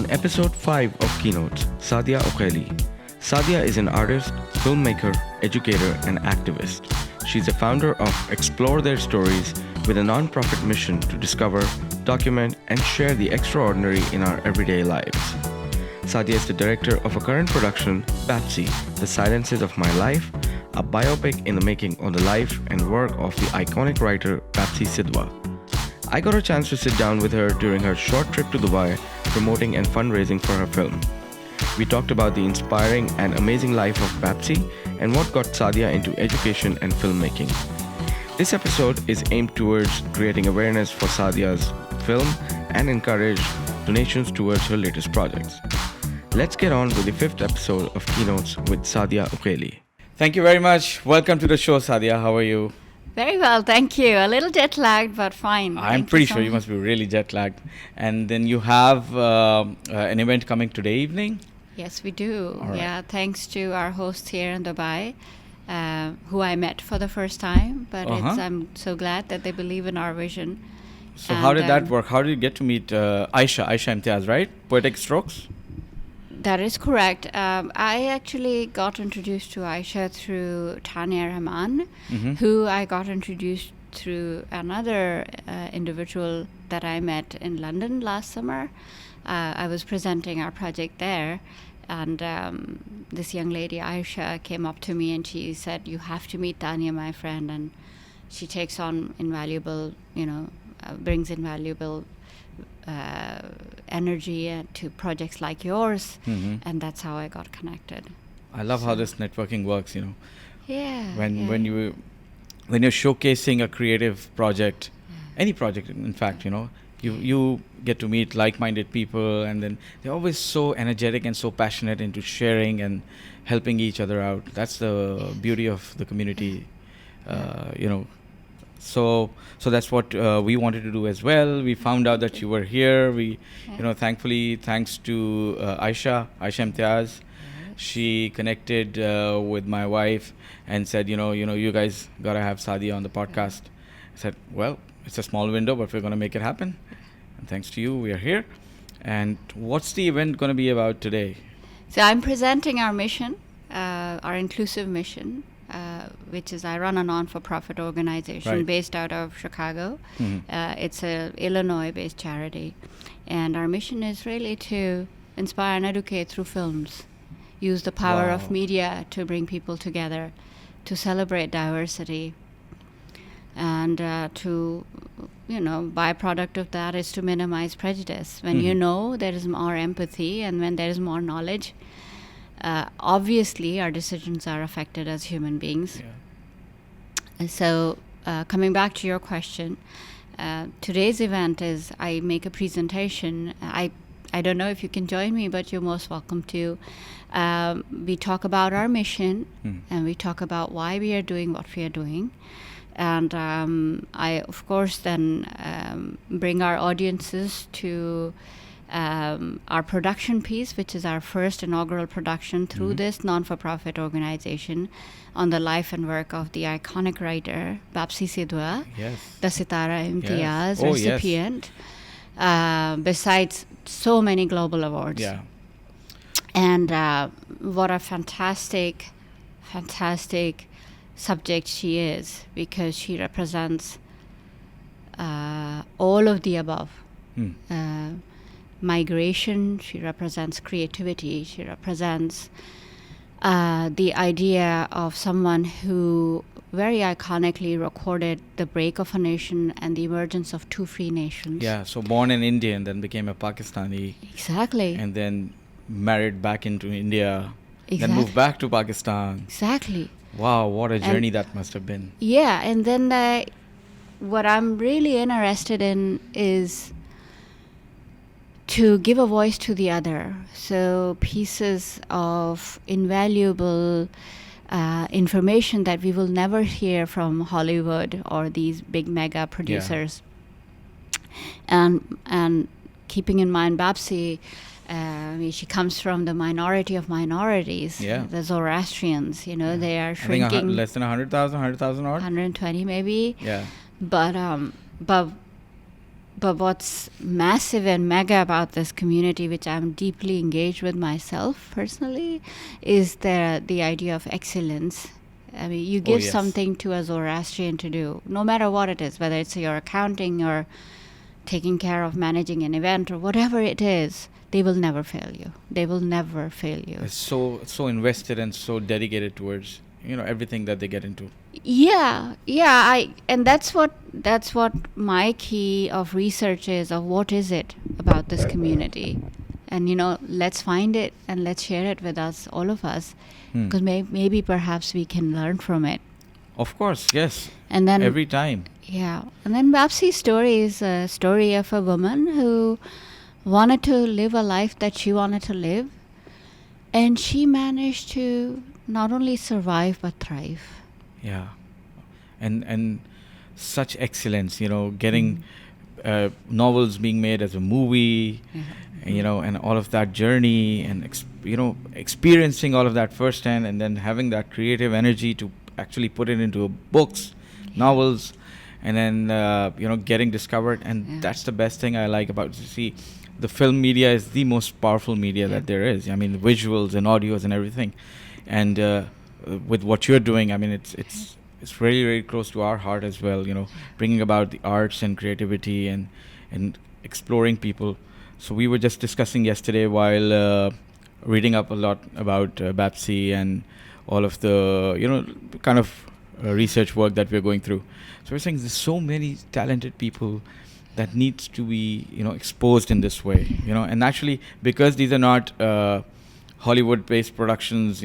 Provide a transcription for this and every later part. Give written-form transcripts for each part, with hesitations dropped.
On episode 5 of Keynotes, Sadia Uqaili. Sadia is an artist, filmmaker, educator, and activist. She's the founder of Explore Their Stories with a non-profit mission to discover, document, and share the extraordinary in our everyday lives. Sadia is the director of a current production, Bapsi, The Silences of My Life, a biopic in the making of the life and work of the iconic writer Bapsi Sidhwa. I got a chance to sit down with her during her short trip to Dubai, promoting and fundraising for her film. We talked about the inspiring and amazing life of Bapsi and what got Sadia into education and filmmaking. This episode is aimed towards creating awareness for Sadia's film and encourage donations towards her latest projects. Let's get on with the 5th episode of Keynotes with Sadia Uqaili. Thank you very much. Welcome to the show, Sadia. How are you? Very well, thank you. A little jet lagged, but fine. I'm pretty sure you must be really jet lagged. And then you have an event coming today evening? Yes, we do. All right. Yeah, thanks to our host here in Dubai, who I met for the first time. But I'm so glad that they believe in our vision. So how did that work? How did you get to meet Aisha Imtiaz, right? Poetic Strokes? That is correct. I actually got introduced to Aisha through Tanya Rahman, who I got introduced through another individual that I met in London last summer. I was presenting our project there, and this young lady, Aisha, came up to me and she said, "You have to meet Tanya, my friend," and she takes on invaluable, brings invaluable energy to projects like yours, and that's how I got connected. I love how this networking works, Yeah. When you're showcasing a creative project, any project in fact, you get to meet like-minded people, and then they're always so energetic and so passionate into sharing and helping each other out. That's the beauty of the community, So that's what we wanted to do as well. We found out that you were here. Thankfully, thanks to Aisha Imtiaz, she connected with my wife and said, you guys gotta have Sadia on the podcast. I said, well, it's a small window, but we're gonna make it happen. And thanks to you, we are here. And what's the event gonna be about today? So I'm presenting our mission, our inclusive mission. Which is I run a non-for-profit organization based out of Chicago. It's a Illinois-based charity. And our mission is really to inspire and educate through films. Use the power of media to bring people together, to celebrate diversity. And byproduct of that is to minimize prejudice. When there is more empathy and when there is more knowledge, obviously our decisions are affected as human beings. So coming back to your question, today's event is I make a presentation. I don't know if you can join me, but you're most welcome to. We talk about our mission and we talk about why we are doing what we are doing. And I, of course, then bring our audiences to our production piece, which is our first inaugural production through this non-for-profit organization on the life and work of the iconic writer Bapsi Sidhwa, the Sadia Imtiaz recipient, besides so many global awards. And what a fantastic subject she is, because she represents all of the above. Migration, she represents creativity, she represents the idea of someone who very iconically recorded the break of a nation and the emergence of two free nations. Yeah, so born in India and then became a Pakistani. Exactly. And then married back into India. Then moved back to Pakistan. Exactly. Wow, what a journey that must have been. Yeah, and then what I'm really interested in is to give a voice to the other. So pieces of invaluable information that we will never hear from Hollywood or these big mega producers. And keeping in mind Bapsi, she comes from the minority of minorities, the Zoroastrians, they are shrinking. I think less than 100,000 odd? 120 maybe. Yeah. But But what's massive and mega about this community, which I'm deeply engaged with myself personally, is the idea of excellence. I mean, you give something to a Zoroastrian to do, no matter what it is, whether it's your accounting or taking care of managing an event or whatever it is, they will never fail you. They will never fail you. It's so invested and so dedicated towards everything that they get into. And that's what my key of research is, of what is it about this community, and let's find it and let's share it with us, all of us, because maybe perhaps we can learn from it. Of course, yes. And then every time. Yeah, and then Bapsi's story is a story of a woman who wanted to live a life that she wanted to live, and she managed to not only survive but thrive. Yeah, and such excellence, getting novels being made as a movie, and all of that journey, and experiencing all of that firsthand, and then having that creative energy to actually put it into books, novels, and then getting discovered. And that's the best thing I like about it. The film media is the most powerful media that there is. I mean, the visuals and audios and everything, and with what you're doing, I mean, it's really, really close to our heart as well, bringing about the arts and creativity and exploring people. So we were just discussing yesterday while reading up a lot about Bapsi and all of the, kind of research work that we're going through. So we're saying there's so many talented people that needs to be, exposed in this way, and actually, because these are not Hollywood-based productions,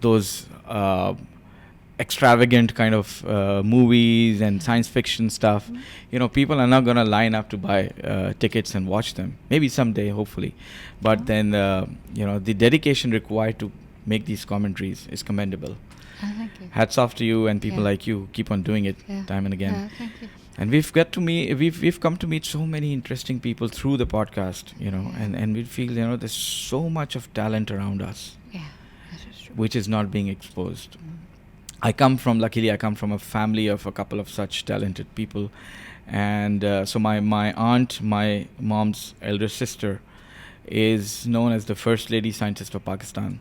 those extravagant kind of movies and science fiction stuff, people are not going to line up to buy tickets and watch them. Maybe someday, hopefully. But then, the dedication required to make these commentaries is commendable. Thank you. Hats off to you and people like you who keep on doing it time and again. Thank you. And we've come to meet so many interesting people through the podcast, and we feel, there's so much of talent around us. Yeah, that is true. Which is not being exposed. Luckily I come from a family of a couple of such talented people. And so my aunt, my mom's elder sister, is known as the first lady scientist of Pakistan,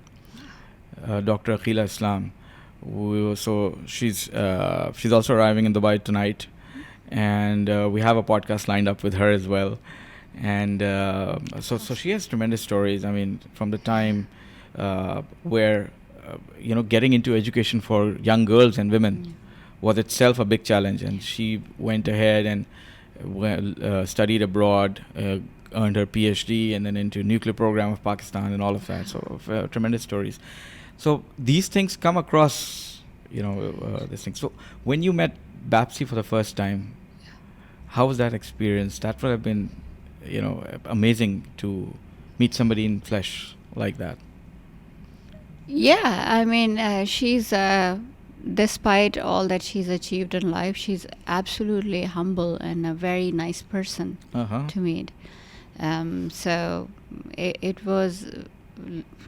Dr. Akhila Islam. So she's also arriving in Dubai tonight. And we have a podcast lined up with her as well. And so she has tremendous stories. I mean, from the time where, getting into education for young girls and women was itself a big challenge. And she went ahead and studied abroad, earned her PhD, and then into nuclear program of Pakistan and all of that. So tremendous stories. So these things come across, this thing. So when you met Bapsi for the first time, how was that experience? That would have been, amazing to meet somebody in flesh like that. Yeah, I mean, she's, despite all that she's achieved in life, she's absolutely humble and a very nice person to meet. So it was,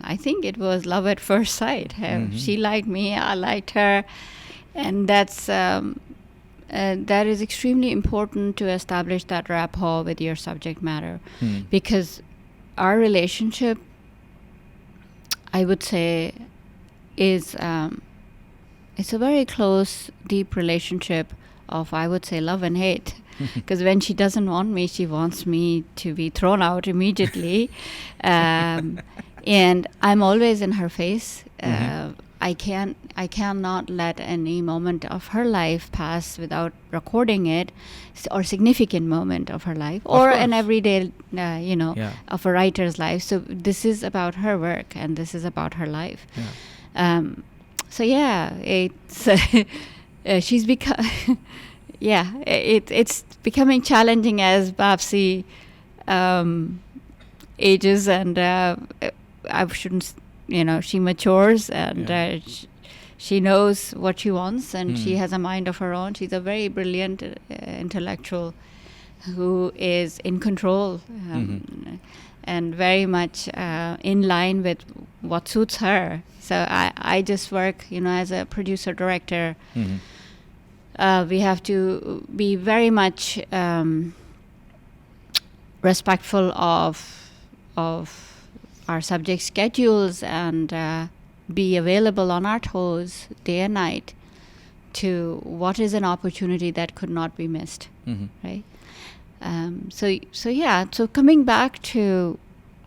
I think it was love at first sight. She liked me, I liked her, and that's that is extremely important to establish that rapport with your subject matter, because our relationship, I would say, is it's a very close, deep relationship of, I would say, love and hate. Because when she doesn't want me, she wants me to be thrown out immediately. And I'm always in her face. I cannot let any moment of her life pass without recording it, or significant moment of her life, or an everyday, of a writer's life. So this is about her work, and this is about her life. It's she's become, it's becoming challenging as Bapsi ages, and I shouldn't. She matures, and she knows what she wants, and she has a mind of her own. She's a very brilliant intellectual who is in control, and very much in line with what suits her. So I just work, as a producer director. We have to be very much respectful of our subject schedules and be available on our toes day and night to what is an opportunity that could not be missed, right? So coming back to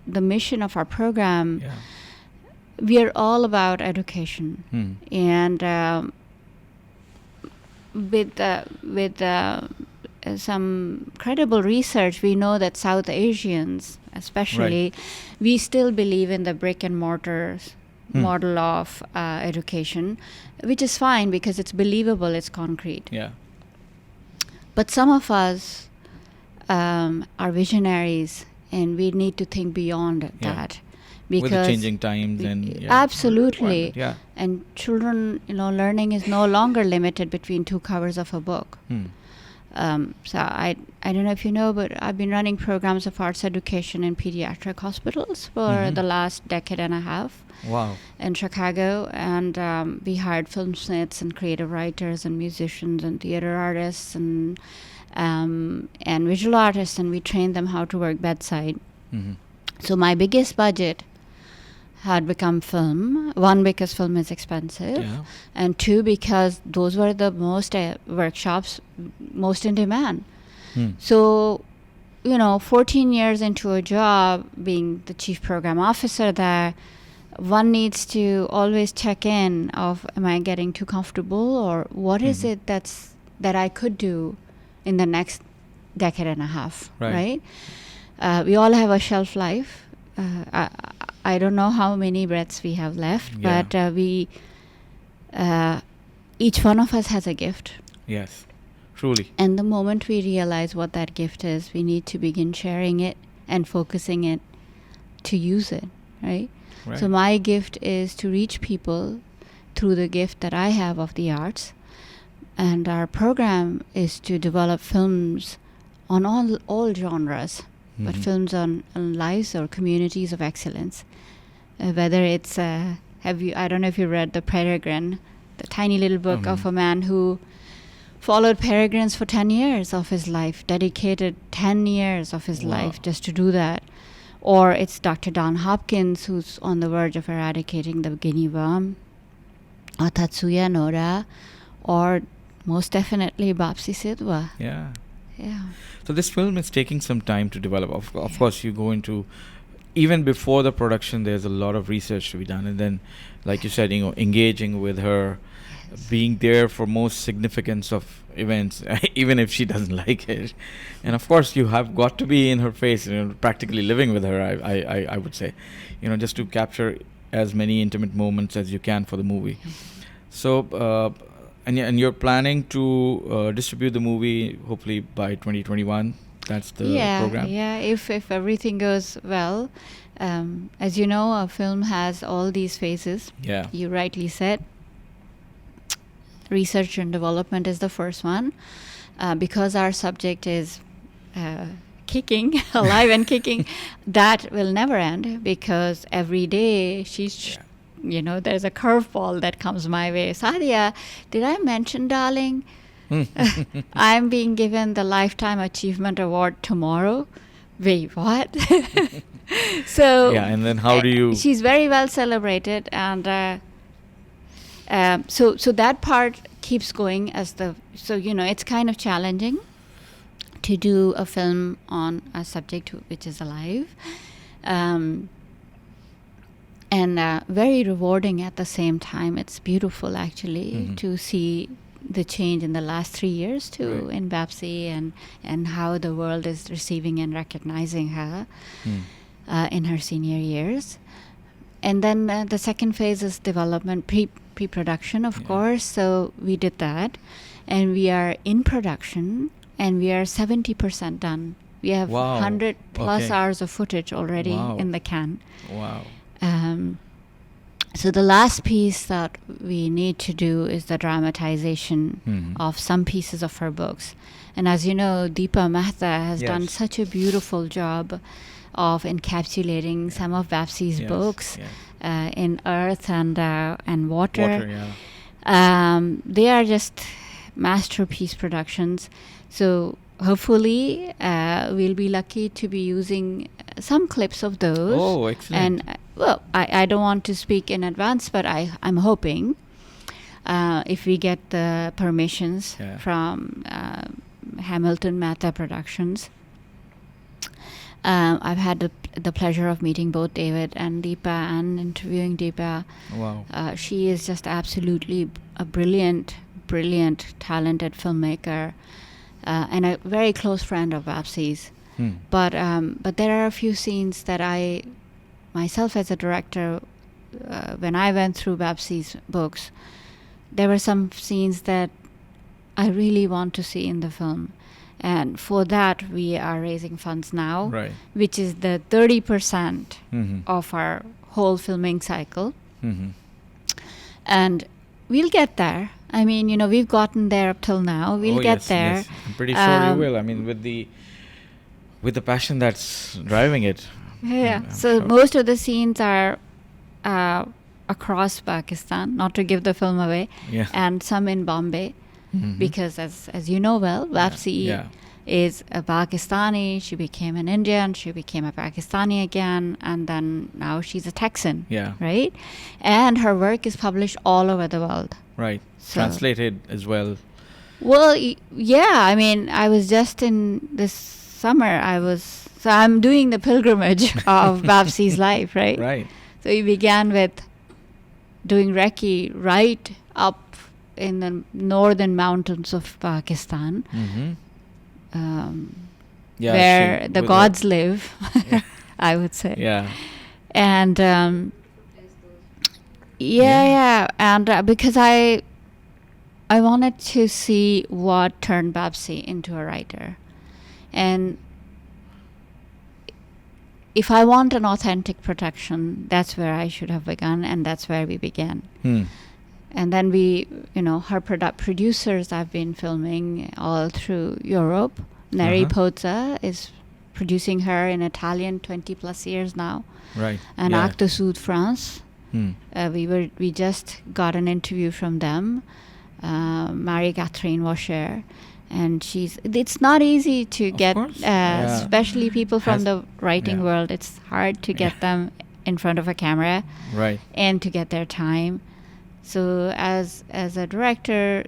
the mission of our program, we are all about education, and with some credible research, we know that South Asians, especially, we still believe in the brick and mortar model of education, which is fine because it's believable, it's concrete. Yeah. But some of us are visionaries, and we need to think beyond that. Because with the changing times and absolutely, yeah. And children, learning is no longer limited between 2 covers of a book. So I don't know if you know, but I've been running programs of arts education in pediatric hospitals for the last decade and a half. Wow. In Chicago, and we hired filmsmiths and creative writers and musicians and theater artists and visual artists, and we trained them how to work bedside. So my biggest budget had become film. 1, because film is expensive, and 2, because those were the most workshops most in demand. So 14 years into a job, being the chief program officer there, one needs to always check in of, am I getting too comfortable, or what is it that I could do in the next decade and a half, right? We all have a shelf life. I don't know how many breaths we have left, but each one of us has a gift. Yes, truly. And the moment we realize what that gift is, we need to begin sharing it and focusing it to use it, right? So my gift is to reach people through the gift that I have of the arts. And our program is to develop films on all genres, but films on lives or communities of excellence. Whether it's, I don't know if you read The Peregrine, the tiny little book of a man who followed peregrines for 10 years of his life, dedicated 10 years of his life just to do that. Or it's Dr. Don Hopkins, who's on the verge of eradicating the guinea worm, or Tatsuya Nora, or most definitely Bapsi Sidhwa. Yeah. Yeah. So this film is taking some time to develop. Of course, you go into, even before the production, there's a lot of research to be done. And then, like you said, engaging with her, being there for most significance of events, even if she doesn't like it. And of course, you have got to be in her face, practically living with her, I would say, just to capture as many intimate moments as you can for the movie. So, and you're planning to distribute the movie hopefully by 2021. That's the program. Yeah, if everything goes well. As you know, a film has all these phases. Yeah. You rightly said. Research and development is the first one. Because our subject is kicking, alive and kicking, that will never end, because every day there's a curveball that comes my way. Sadia, did I mention, darling? I'm being given the Lifetime Achievement Award tomorrow. Wait, what? So yeah, and then how do you? She's very well celebrated, and so that part keeps going it's kind of challenging to do a film on a subject which is alive. And very rewarding at the same time. It's beautiful, actually, to see the change in the last 3 years, too, in Bapsi, and how the world is receiving and recognizing her in her senior years. And then the second phase is development, pre-production, of course. So we did that. And we are in production, and we are 70% done. We have 100 plus hours of footage already in the can. Wow. So the last piece that we need to do is the dramatization of some pieces of her books. And as you know, Deepa Mehta has done such a beautiful job of encapsulating some of Bapsi's books in earth and water. They are just masterpiece productions. So hopefully we'll be lucky to be using some clips of those. Oh, excellent. And well, I don't want to speak in advance, but I'm hoping if we get the permissions from Hamilton Mehta Productions. I've had the pleasure of meeting both David and Deepa and interviewing Deepa. Wow. She is just absolutely a brilliant, talented filmmaker and a very close friend of Bapsi's. But there are a few scenes that I, myself as a director, when I went through Bapsi's books, there were some scenes that I really want to see in the film. And for that, we are raising funds now, which is the 30% of our whole filming cycle. And we'll get there. I mean, we've gotten there up till now. We'll get there. Yes. I'm pretty sure you will. I mean, with the passion that's driving it. Yeah. I'm So sure. most of the scenes are across Pakistan, not to give the film away, and some in Bombay. Because as you know well, Bapsi is a Pakistani. She became an Indian. She became a Pakistani again, and then now she's a Texan. Right, and her work is published all over the world. Right, So, translated as well. Well, yeah. I mean, I was just in this summer. So I'm doing the pilgrimage of Bapsi's life. Right. Right. So we began with doing recce right up in the northern mountains of Pakistan, where the gods live, I would say. Yeah. And and because I wanted to see what turned Bapsi into a writer, and if I want an authentic production, that's where I should have begun, and that's where we began. And then her producers have been filming all through Europe. Neri Pozza is producing her in Italian 20 plus years now. Right. And Actes Sud France. We just got an interview from them. Marie-Catherine Washer. And it's not easy to get, especially people from the writing world. It's hard to get them in front of a camera. Right. And to get their time. So as a director,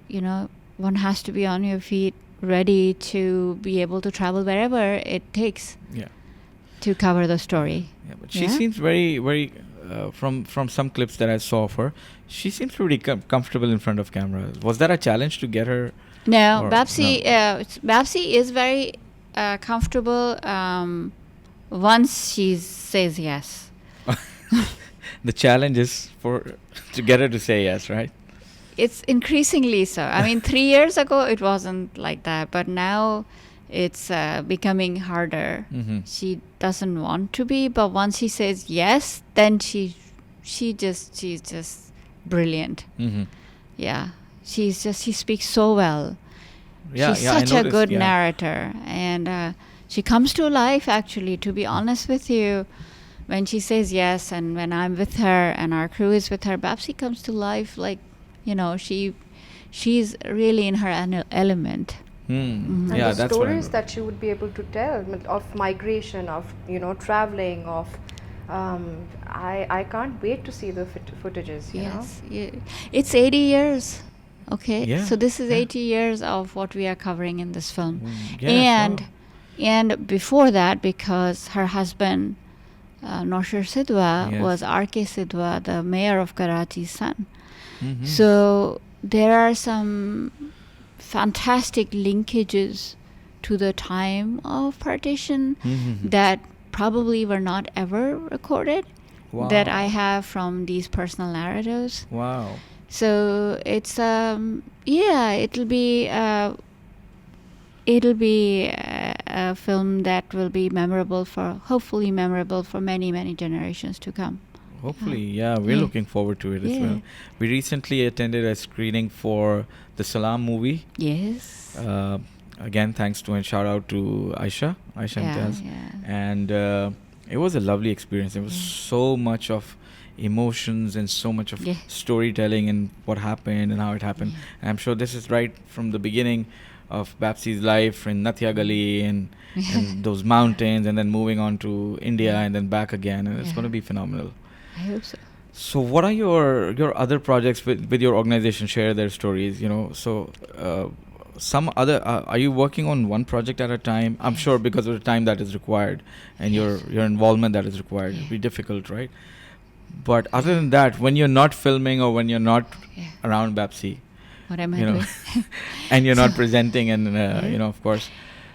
one has to be on your feet, ready to be able to travel wherever it takes to cover the story. Yeah, but she seems very, very, from some clips that I saw of her, she seems pretty comfortable in front of camera. Was that a challenge to get her? No, Bapsi is very comfortable once she says yes. The challenge is to get her to say yes, right? It's increasingly so. I mean, 3 years ago it wasn't like that, but now it's becoming harder. She doesn't want to be, but once she says yes, then she's just brilliant. Yeah, she speaks so well. She's such a good narrator, and she comes to life. Actually, to be honest with you. When she says yes, and when I'm with her and our crew is with her, Bapsi comes to life like, she's really in her element. And the stories that she would be able to tell of migration, of traveling, of I can't wait to see the footages. Yes, it's 80 years. Okay, so this is 80 years of what we are covering in this film, and before that, because her husband. Noshir Sidhwa was R.K. Sidhwa, the mayor of Karachi's son. So there are some fantastic linkages to the time of partition that probably were not ever recorded that I have from these personal narratives. Wow. So it's it'll be a film that will be hopefully memorable for many, many generations to come. Hopefully, we're looking forward to it as well. We recently attended a screening for the Salam movie. Yes. Again, thanks to and shout out to Aisha Imtiaz. And it was a lovely experience. There was so much of emotions and so much of storytelling and what happened and how it happened. And I'm sure this is right from the beginning. of Bapsi's life in Nathia Gali and those mountains, and then moving on to India and then back again, and it's going to be phenomenal. I hope so. So what are your other projects with your organization? Share their stories, so some other are you working on one project at a time? I'm sure because of the time that is required and your involvement that is required, it'll be difficult, right? But other than that, when you're not filming or when you're not around Bapsi, what am I doing? and you're not presenting, and of course,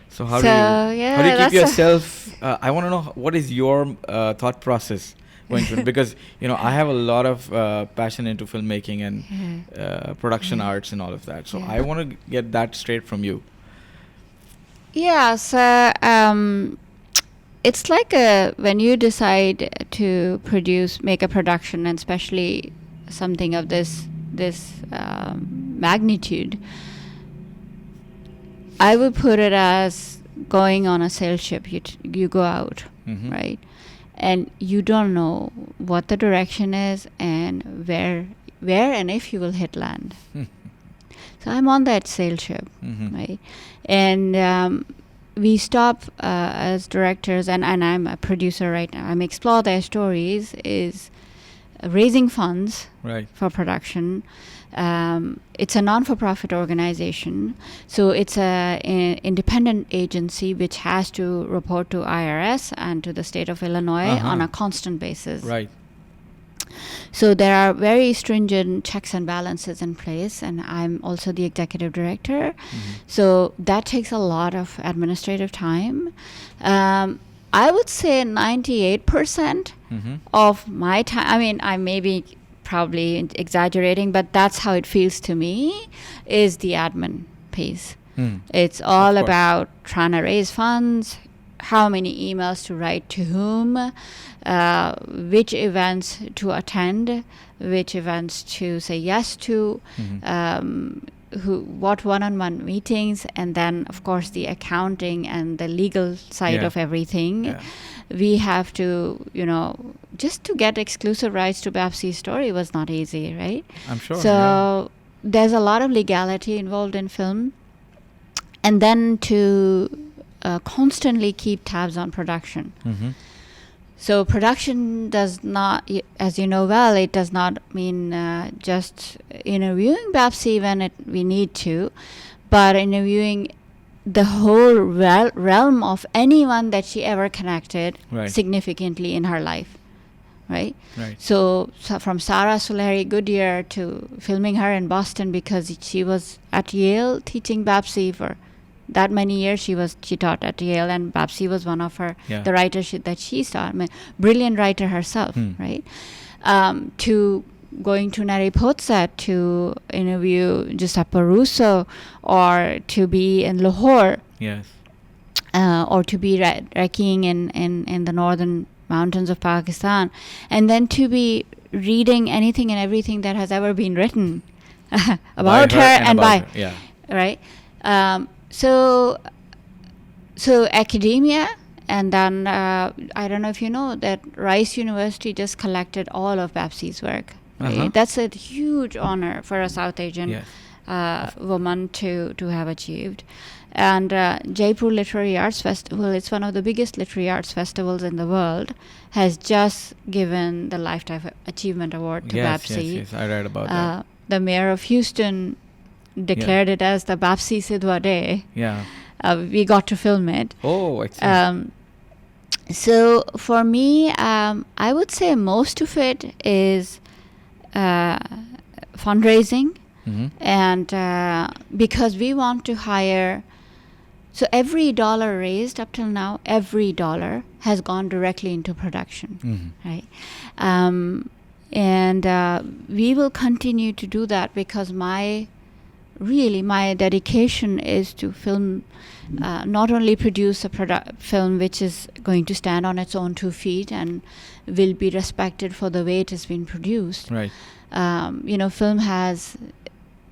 so how do you keep yourself? I want to know what is your thought process going through, because I have a lot of passion into filmmaking and production arts and all of that. So I want to get that straight from you. Yeah. So it's like when you decide to make a production, and especially something of this magnitude, I would put it as going on a sail ship. You go out, right? And you don't know what the direction is and where and if you will hit land. So I'm on that sail ship, right? And we stop as directors, and I'm a producer right now. I'm Explore Their Stories is raising funds for production. It's a non-for-profit organization, so it's an independent agency which has to report to IRS and to the state of Illinois on a constant basis. Right. So there are very stringent checks and balances in place, and I'm also the executive director. So that takes a lot of administrative time. I would say 98% of my time, I mean, I may be probably exaggerating, but that's how it feels to me, is the admin piece. It's all about trying to raise funds, how many emails to write to whom, which events to attend, which events to say yes to, what one-on-one meetings, and then of course the accounting and the legal side of everything. We have to, just to get exclusive rights to Bapsi's story was not easy, right? I'm sure. So there's a lot of legality involved in film, and then to constantly keep tabs on production. So production does not, as you know well, it does not mean just interviewing Bapsi when we need to, but interviewing the whole realm of anyone that she ever connected significantly in her life, right? So from Sarah Sulehari Goodyear to filming her in Boston because she was at Yale teaching Bapsi for that many years. She taught at Yale, and Bapsi was one of her the writers that she saw. I mean, brilliant writer herself, right? To going to Naripotsa to interview Giuseppe Russo, or to be in Lahore, or to be trekking in the northern mountains of Pakistan, and then to be reading anything and everything that has ever been written about her and by her. Right? So academia, and then I don't know if you know that Rice University just collected all of Bapsi's work. Right? That's a huge honor for a South Asian woman to have achieved. And Jaipur Literary Arts Festival, it's one of the biggest literary arts festivals in the world, has just given the Lifetime Achievement Award to Bapsi. Yes, I read about that. The mayor of Houston declared it as the Bapsi Sidhwa Day. We got to film it. Oh, excellent. So for me, I would say most of it is fundraising, and because we want to hire. So every dollar raised up till now, every dollar has gone directly into production, right? And we will continue to do that, because my dedication is to film, not only produce a film which is going to stand on its own 2 feet and will be respected for the way it has been produced. Right. Film has,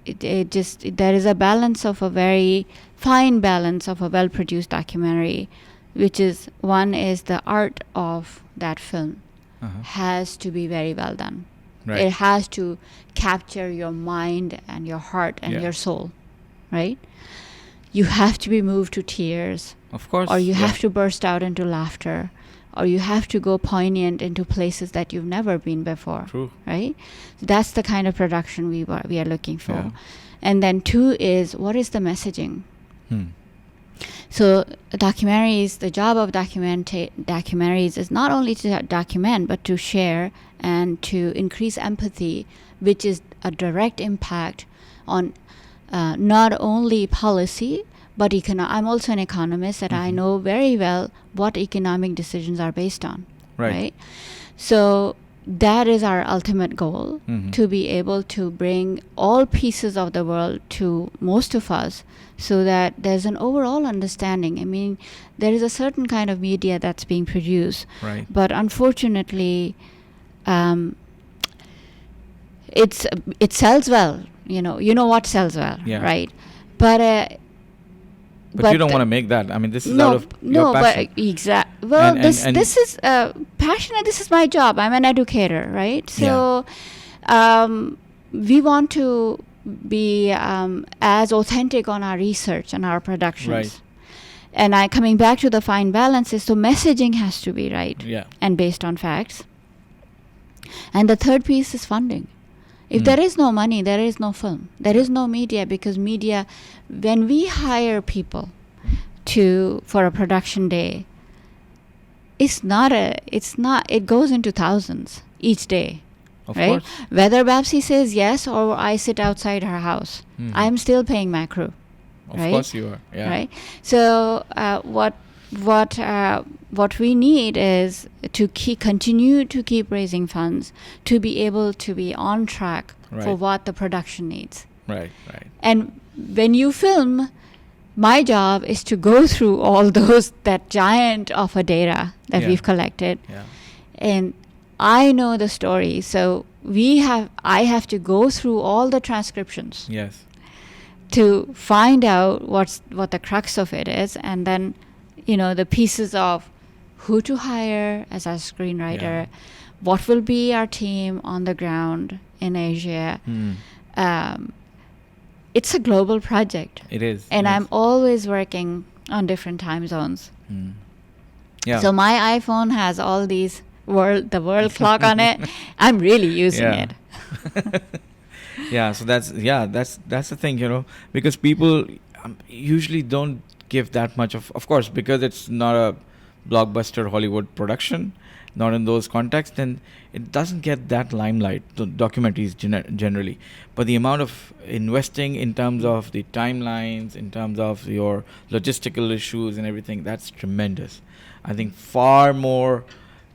there is a balance of a very fine balance of a well-produced documentary, which is, one is the art of that film has to be very well done. Right. It has to capture your mind and your heart and your soul, right? you have to be moved to tears. Of course. Or you have to burst out into laughter. Or you have to go poignant into places that you've never been before. True. Right? That's the kind of production we are looking for. Yeah. And then 2 is, what is the messaging? So documentaries, the job of documentaries is not only to document, but to share and to increase empathy, which is a direct impact on not only policy, but I'm also an economist, and I know very well what economic decisions are based on. Right? So that is our ultimate goal, to be able to bring all pieces of the world to most of us, so that there's an overall understanding. I mean, there is a certain kind of media that's being produced, but unfortunately, it sells well. You know what sells well, right? But you don't want to make that. I mean, this is out of your passion. But exactly. Well, this is passionate. This is my job. I'm an educator, right? So, we want to be as authentic on our research and our productions. Right. And coming back to the fine balances, so messaging has to be right and based on facts. And the third piece is funding. If there is no money, there is no film. There is no media, because media, when we hire people for a production day, it goes into thousands each day. Of right? course. Whether Bapsi says yes or I sit outside her house, I'm still paying my crew. Of course you are. Yeah. Right? So what we need is to continue to keep raising funds to be able to be on track for what the production needs. Right. And when you film, my job is to go through all that giant of a data that we've collected. Yeah. And I know the story, so I have to go through all the transcriptions. Yes. To find out what the crux of it is, and then the pieces of who to hire as a screenwriter, what will be our team on the ground in Asia. It's a global project. It is. And I'm always working on different time zones. Yeah. So my iPhone has all these the world clock on it. I'm really using it. Yeah, so that's the thing, because people usually don't give that much of course, because it's not a blockbuster Hollywood production, not in those contexts, then it doesn't get that limelight, the documentaries generally. But the amount of investing in terms of the timelines, in terms of your logistical issues and everything, that's tremendous. I think far more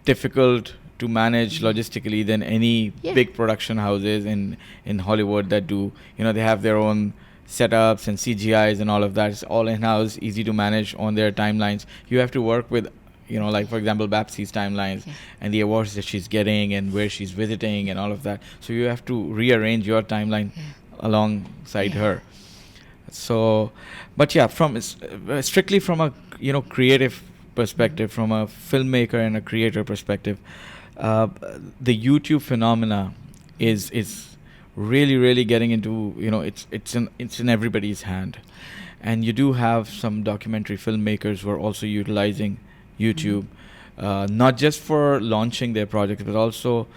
difficult to manage logistically than any big production houses in Hollywood that do, they have their own setups and CGIs and all of that. It's all in-house, easy to manage on their timelines. You have to work with, like for example, Bapsi's timelines and the awards that she's getting and where she's visiting and all of that. So you have to rearrange your timeline alongside her. So, but from strictly from a creative perspective, from a filmmaker and a creator perspective, the YouTube phenomena is really getting into, it's in everybody's hand. And you do have some documentary filmmakers who are also utilizing YouTube, not just for launching their projects, but also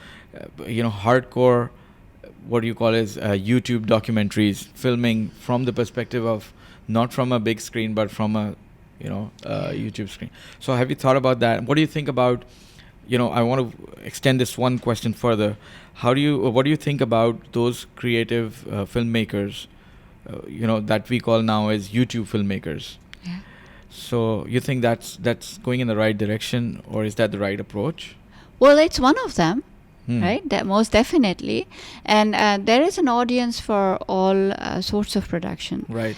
hardcore, what do you call as YouTube documentaries, filming from the perspective of not from a big screen but from a YouTube screen. So have you thought about that? What do you think about, I want to extend this one question further. What do you think about those creative filmmakers, that we call now as YouTube filmmakers? Yeah. So you think that's going in the right direction, or is that the right approach? Well, it's one of them, right? That most definitely. And there is an audience for all sorts of production. Right.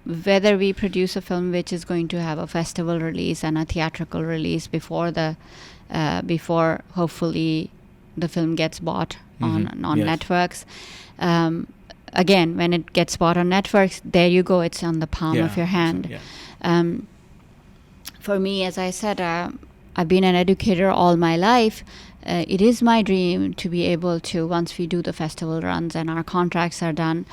Whether we produce a film which is going to have a festival release and a theatrical release before hopefully the film gets bought on networks. Again, when it gets bought on networks, there you go, it's on the palm of your hand. So, for me, as I said, I've been an educator all my life. It is my dream to be able to, once we do the festival runs and our contracts are done,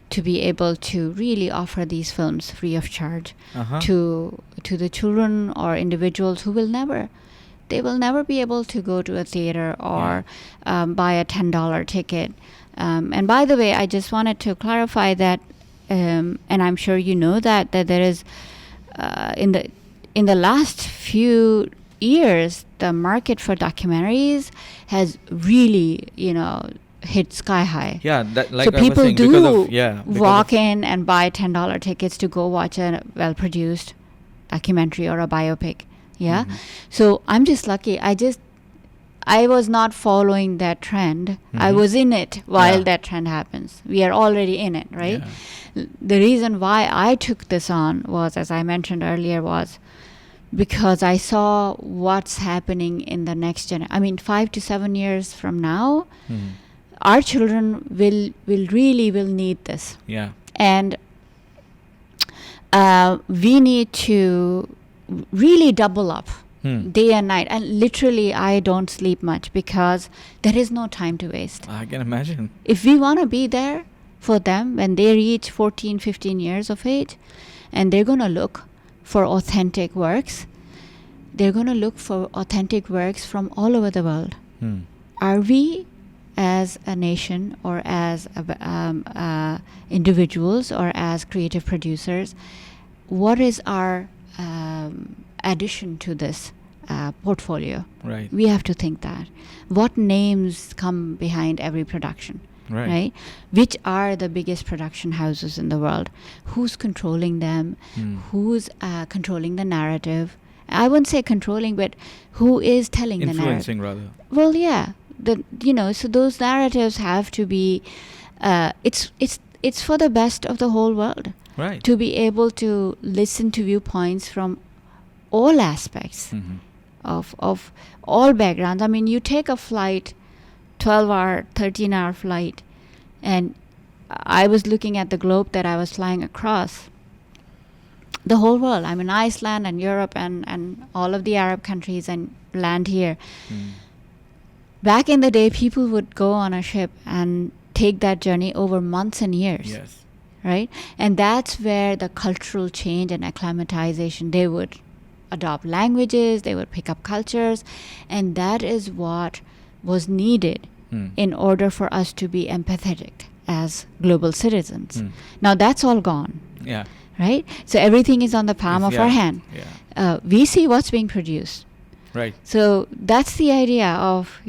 to be able to really offer these films free of charge to the children or individuals who will never be able to go to a theater or buy a $10 ticket. And by the way, I just wanted to clarify that, and I'm sure you know that there is in the last few years, the market for documentaries has really, hit sky high. Yeah, that, like so I was people saying, do walk in and buy $10 tickets to go watch a well-produced documentary or a biopic. Yeah. Mm-hmm. So I'm just lucky. I was not following that trend. Mm-hmm. I was in it while that trend happens. We are already in it, right? Yeah. The reason why I took this on was, as I mentioned earlier, was because I saw what's happening in the next generation. I mean, 5 to 7 years from now, our children will really need this. Yeah. And we need to really double up day and night. And literally, I don't sleep much because there is no time to waste. I can imagine. If we want to be there for them when they reach 14, 15 years of age, and they're going to look for authentic works, they're going to look for authentic works from all over the world. Are we, as a nation or as individuals or as creative producers, what is our addition to this portfolio? Right. We have to think that. What names come behind every production? Right? Which are the biggest production houses in the world? Who's controlling them? Who's controlling the narrative? I wouldn't say controlling, but who is telling the narrative? Influencing, rather. Well, yeah. So those narratives have to be. It's for the best of the whole world. Right. To be able to listen to viewpoints from all aspects of all backgrounds. I mean, you take a flight, 12-hour, 13-hour flight, and I was looking at the globe that I was flying across. The whole world. I'm in Iceland and Europe and all of the Arab countries and land here. Back in the day, people would go on a ship and take that journey over months and years. Yes. Right? And that's where the cultural change and acclimatization, they would adopt languages, they would pick up cultures, and that is what was needed in order for us to be empathetic as global citizens. Now that's all gone. Yeah. Right? So everything is on the palm of our hand. Yeah. We see what's being produced. Right. So that's the idea of,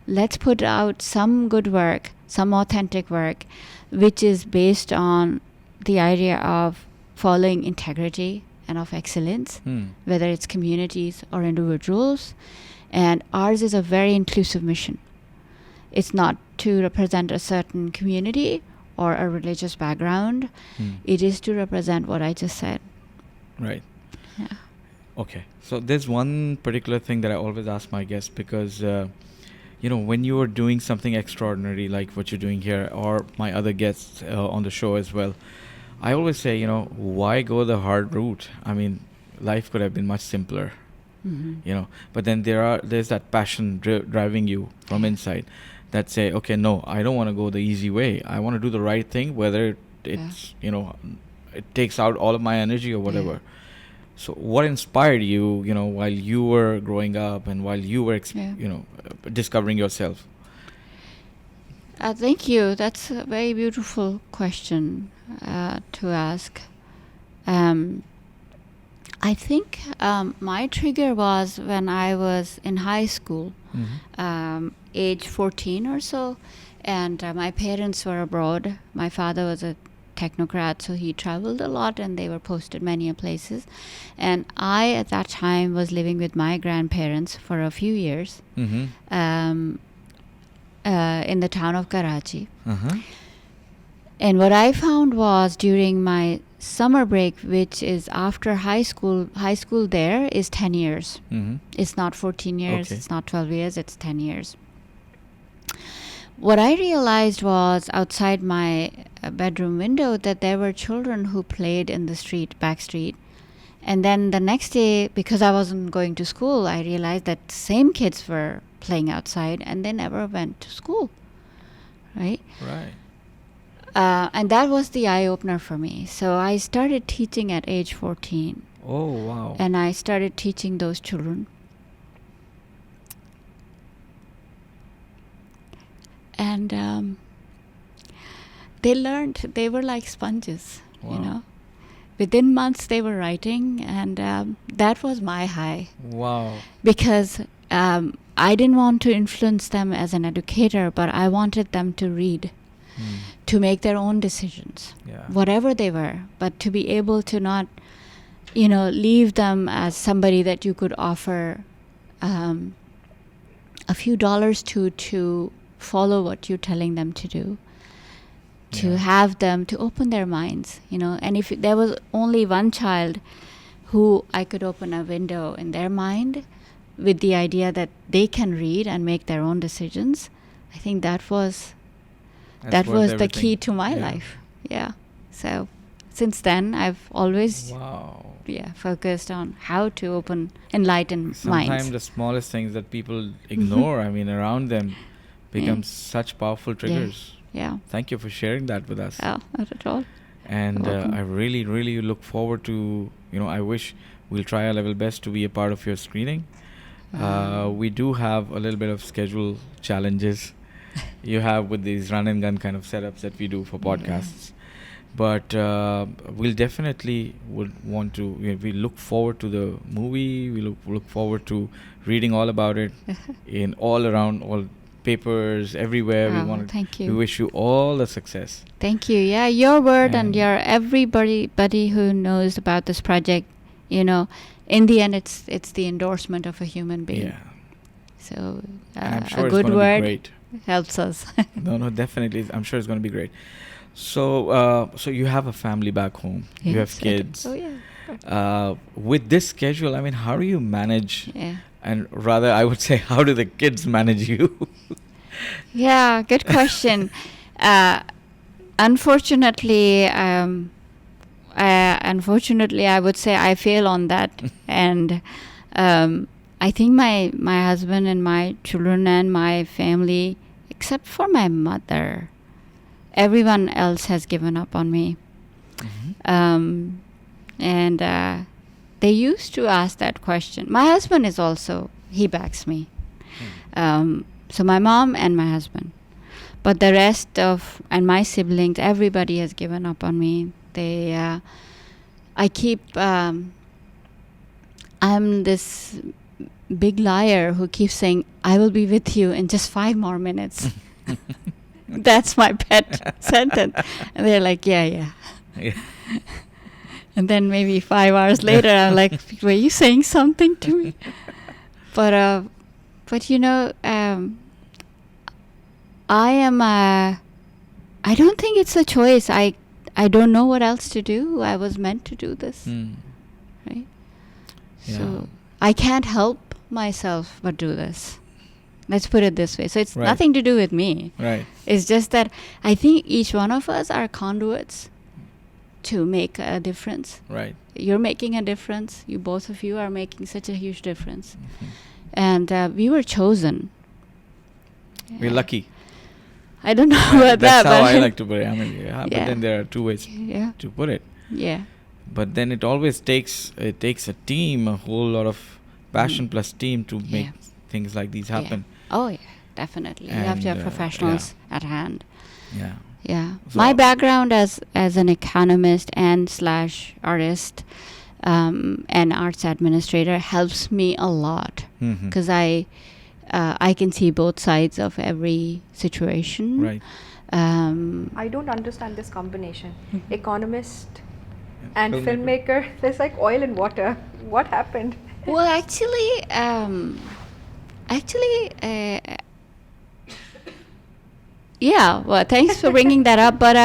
let's put out some good work, some authentic work, which is based on the idea of following integrity and of excellence, whether it's communities or individuals. And ours is a very inclusive mission. It's not to represent a certain community or a religious background. It is to represent what I just said. Right. Yeah. Okay. So there's one particular thing that I always ask my guests because, when you are doing something extraordinary like what you're doing here or my other guests on the show as well, I always say, why go the hard route? I mean, life could have been much simpler, but then there's that passion driving you from inside that say, okay, no, I don't want to go the easy way. I want to do the right thing, whether it's, it takes out all of my energy or whatever. Yeah. So what inspired you, while you were growing up and while you were, discovering yourself? Thank you. That's a very beautiful question to ask. I think my trigger was when I was in high school, age 14 or so, and my parents were abroad. My father was a technocrat, so he traveled a lot and they were posted many places. And I, at that time, was living with my grandparents for a few years in the town of Karachi. And what I found was during my summer break, which is after high school there is 10 years. It's not 14 years, it's not 12 years, it's 10 years. What I realized was outside my bedroom window that there were children who played in the back street. And then the next day, because I wasn't going to school, I realized that same kids were playing outside and they never went to school. Right? Right. And that was the eye-opener for me. So I started teaching at age 14. Oh, wow. And I started teaching those children. And they learned. They were like sponges, you know. Within months, they were writing, and that was my high. Wow. Because I didn't want to influence them as an educator, but I wanted them to read, to make their own decisions, whatever they were, but to be able to not, you know, leave them as somebody that you could offer a few dollars to follow what you're telling them to do, to have them to open their minds, you know. And if there was only one child who I could open a window in their mind with the idea that they can read and make their own decisions, I think that was the key to my life. Yeah. So since then, I've always focused on how to enlighten minds. Sometimes the smallest things that people ignore, I mean, around them, become such powerful triggers. Yeah. Thank you for sharing that with us. Oh, not at all. And I really, really look forward to, you know, I wish we'll try our level best to be a part of your screening. We do have a little bit of schedule challenges you have with these run and gun kind of setups that we do for podcasts. But we'll definitely would want to, we look forward to the movie. We look forward to reading all about it in all around, all papers, everywhere. Thank you. We wish you all the success. Thank you. Yeah, your word and your everybody who knows about this project, you know, in the end, it's the endorsement of a human being. Yeah. So I'm sure a good word great. Helps us. No, definitely. I'm sure it's going to be great. So, so you have a family back home. Yes, you have kids. Oh yeah. With this schedule, I mean, how do you manage? Yeah. And rather, I would say, how do the kids manage you? Yeah, good question. Unfortunately, I would say I fail on that. And I think my husband and my children and my family, except for my mother, everyone else has given up on me. And they used to ask that question. My husband is also, he backs me. So my mom and my husband. But the rest and my siblings, everybody has given up on me. I'm this big liar who keeps saying, I will be with you in just 5 more minutes. That's my pet sentence. And they're like, yeah. And then maybe 5 hours later, I'm like, were you saying something to me? But you know, I don't think it's a choice. I don't know what else to do. I was meant to do this. Right? Yeah. So I can't help myself but do this. Let's put it this way. So it's nothing to do with me. Right. It's just that I think each one of us are conduits to make a difference. Right. You're making a difference. Both of you are making such a huge difference. And we were chosen. We're lucky. I don't know about that. That's how I like to put it. I mean, but then there are 2 ways to put it. Yeah. But then it always takes a team, a whole lot of passion plus team to make things like these happen. Oh yeah, definitely. And you have to have professionals at hand. Yeah. So my background as an economist and / artist and arts administrator helps me a lot because I can see both sides of every situation. Right. I don't understand this combination. Economist and filmmaker. There's like oil and water. What happened? Well, actually, yeah. Well, thanks for bringing that up. But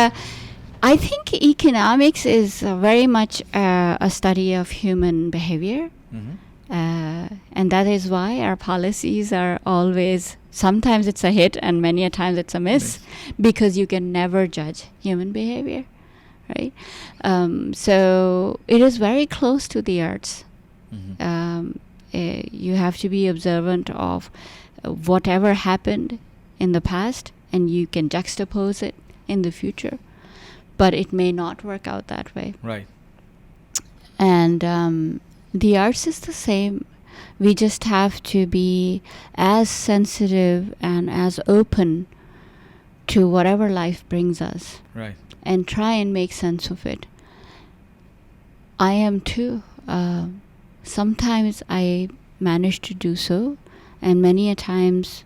I think economics is very much a study of human behavior. And that is why our policies are always, sometimes it's a hit and many a times it's a miss, because you can never judge human behavior, right? So it is very close to the arts. You have to be observant of whatever happened in the past, and you can juxtapose it in the future. but it may not work out that way. Right. And the arts is the same. We just have to be as sensitive and as open to whatever life brings us. Right. And try and make sense of it. I am too. Sometimes I manage to do so, and many a times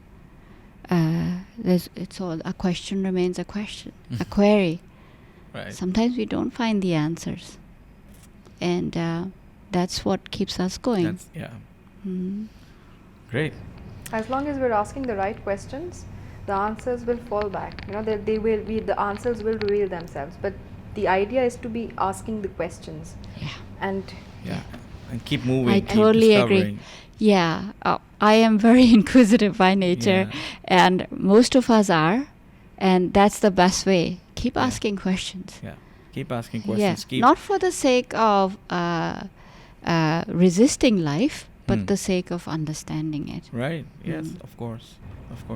it's all a question remains a question, a query. Right. Sometimes we don't find the answers, and that's what keeps us going. Great. As long as we're asking the right questions, the answers will fall back. The answers will reveal themselves. But the idea is to be asking the questions. And keep moving. I totally agree. Yeah, I am very inquisitive by nature, and most of us are, and that's the best way. Keep asking questions. Yeah, keep asking questions. Not for the sake of resisting life, but the sake of understanding it. Right. Yes. Of course.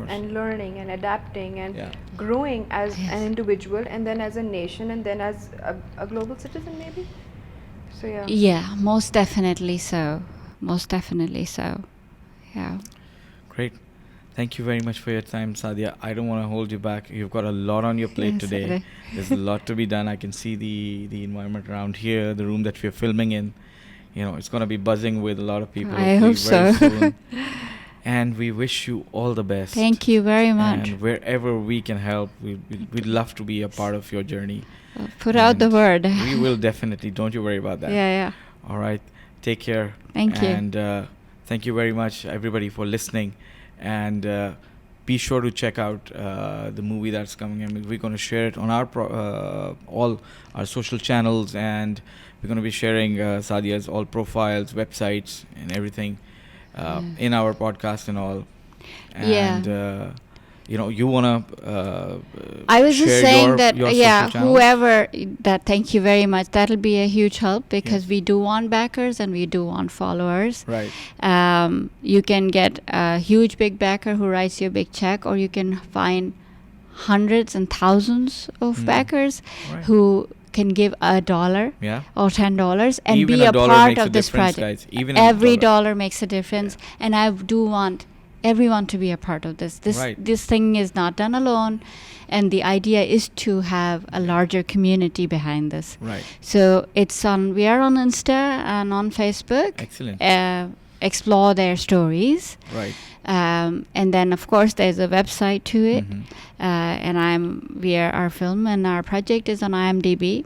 And learning and adapting and growing as an individual, and then as a nation, and then as a global citizen, maybe. So yeah, most definitely so. Yeah. Great. Thank you very much for your time, Sadia. I don't want to hold you back. You've got a lot on your plate today. There's a lot to be done. I can see the environment around here, the room that we're filming in. It's going to be buzzing with a lot of people. I hope so. Soon. And we wish you all the best. Thank you very much. And wherever we can help, we'd love to be a part of your journey. Put out the word. We will definitely. Don't you worry about that. Yeah. All right. Take care. Thank you. And thank you very much, everybody, for listening. And be sure to check out the movie that's coming. We're going to share it on our all our social channels, and we're going to be sharing Sadia's all profiles, websites, and everything in our podcast and all. And you want to I was just saying that whoever that, thank you very much. That'll be a huge help, because we do want backers and we do want followers. Right. You can get a huge big backer who writes you a big check, or you can find hundreds and thousands of backers who can give $1 or $10 and even be a part of this project. Guys. Even every dollar makes a difference, and I do want everyone to be a part of this. This thing is not done alone, and the idea is to have a larger community behind this. Right. So we are on Insta and on Facebook. Excellent. Explore their stories. Right. And then of course there's a website to it. And our film and our project is on IMDb.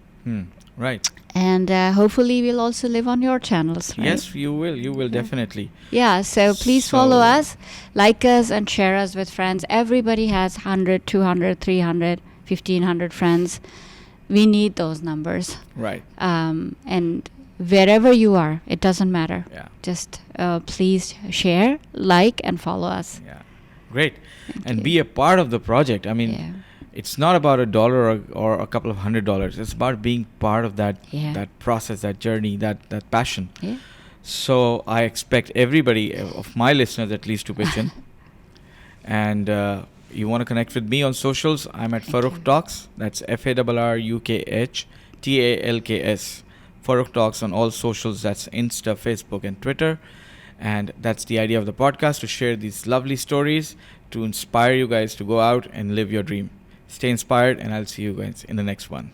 Right. And hopefully we'll also live on your channels, right? Yes, you will definitely. Yeah, so please follow us, like us, and share us with friends. Everybody has 100, 200, 300, 1,500 friends. We need those numbers. Right. And wherever you are, it doesn't matter. Yeah. Just please share, like, and follow us. Yeah. Great. And be a part of the project. I mean, it's not about $1 or a couple of $100. It's about being part of that process, that journey, that passion. Yeah. So I expect everybody of my listeners at least to pitch in. And you want to connect with me on socials, I'm at Farrukh Talks. That's FARRUKH TALKS. Farrukh Talks on all socials. That's Insta, Facebook, and Twitter. And that's the idea of the podcast, to share these lovely stories, to inspire you guys to go out and live your dream. Stay inspired, and I'll see you guys in the next one.